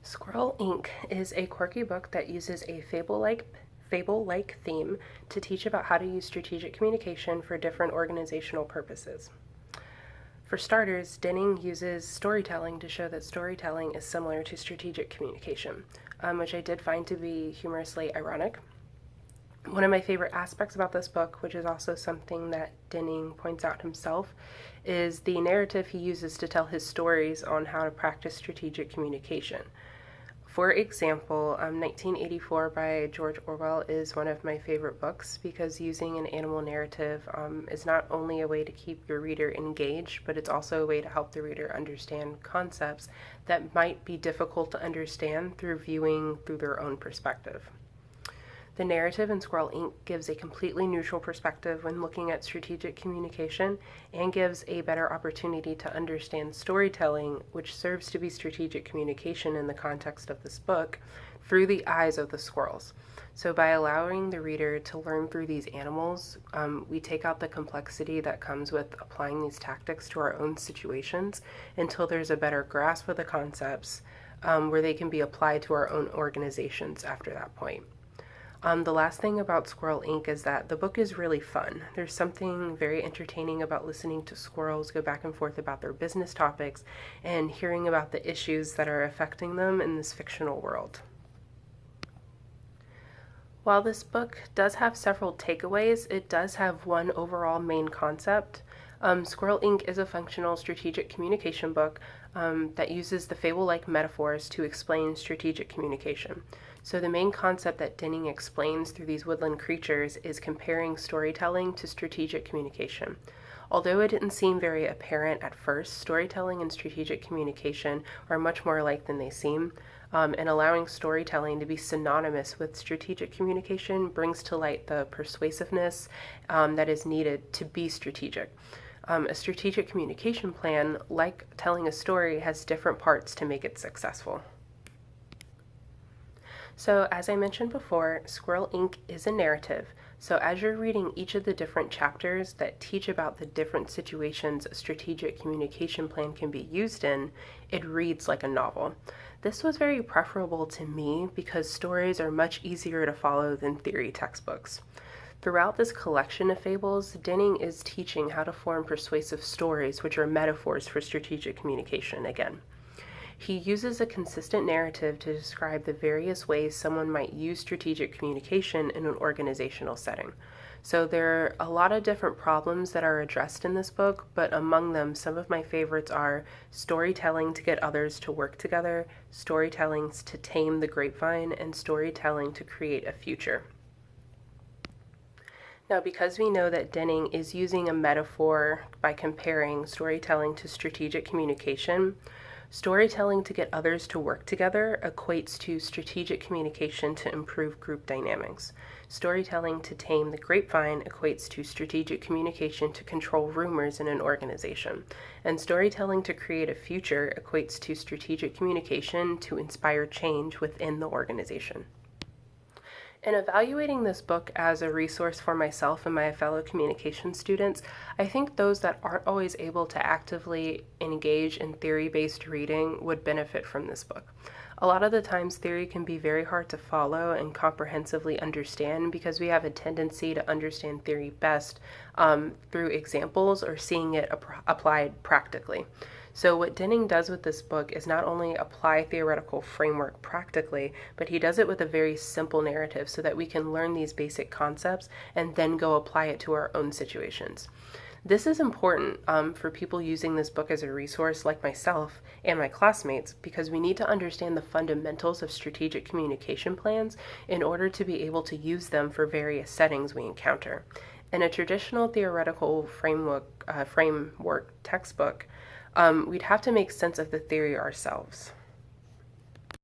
Squirrel Inc. is a quirky book that uses a fable-like theme to teach about how to use strategic communication for different organizational purposes. For starters, Denning uses storytelling to show that storytelling is similar to strategic communication, which I did find to be humorously ironic. One of my favorite aspects about this book, which is also something that Denning points out himself, is the narrative he uses to tell his stories on how to practice strategic communication. For example, 1984 by George Orwell is one of my favorite books because using an animal narrative is not only a way to keep your reader engaged, but it's also a way to help the reader understand concepts that might be difficult to understand through viewing through their own perspective. The narrative in Squirrel Inc. gives a completely neutral perspective when looking at strategic communication and gives a better opportunity to understand storytelling, which serves to be strategic communication in the context of this book, through the eyes of the squirrels. So by allowing the reader to learn through these animals, we take out the complexity that comes with applying these tactics to our own situations until there's a better grasp of the concepts where they can be applied to our own organizations after that point. The last thing about Squirrel Inc. is that the book is really fun. There's something very entertaining about listening to squirrels go back and forth about their business topics and hearing about the issues that are affecting them in this fictional world. While this book does have several takeaways, it does have one overall main concept. Squirrel Inc. is a functional strategic communication book that uses the fable-like metaphors to explain strategic communication. So the main concept that Denning explains through these woodland creatures is comparing storytelling to strategic communication. Although it didn't seem very apparent at first, storytelling and strategic communication are much more alike than they seem, and allowing storytelling to be synonymous with strategic communication brings to light the persuasiveness that is needed to be strategic. A strategic communication plan, like telling a story, has different parts to make it successful. So as I mentioned before, Squirrel Inc. is a narrative. So as you're reading each of the different chapters that teach about the different situations a strategic communication plan can be used in, it reads like a novel. This was very preferable to me because stories are much easier to follow than theory textbooks. Throughout this collection of fables, Denning is teaching how to form persuasive stories, which are metaphors for strategic communication again. He uses a consistent narrative to describe the various ways someone might use strategic communication in an organizational setting. So there are a lot of different problems that are addressed in this book, but among them, some of my favorites are storytelling to get others to work together, storytelling to tame the grapevine, and storytelling to create a future. Now, because we know that Denning is using a metaphor by comparing storytelling to strategic communication, storytelling to get others to work together equates to strategic communication to improve group dynamics. Storytelling to tame the grapevine equates to strategic communication to control rumors in an organization. And storytelling to create a future equates to strategic communication to inspire change within the organization. In evaluating this book as a resource for myself and my fellow communication students, I think those that aren't always able to actively engage in theory-based reading would benefit from this book. A lot of the times theory can be very hard to follow and comprehensively understand because we have a tendency to understand theory best through examples or seeing it applied practically. So what Denning does with this book is not only apply theoretical framework practically, but he does it with a very simple narrative so that we can learn these basic concepts and then go apply it to our own situations. This is important for people using this book as a resource like myself and my classmates because we need to understand the fundamentals of strategic communication plans in order to be able to use them for various settings we encounter. In a traditional theoretical framework textbook, we'd have to make sense of the theory ourselves.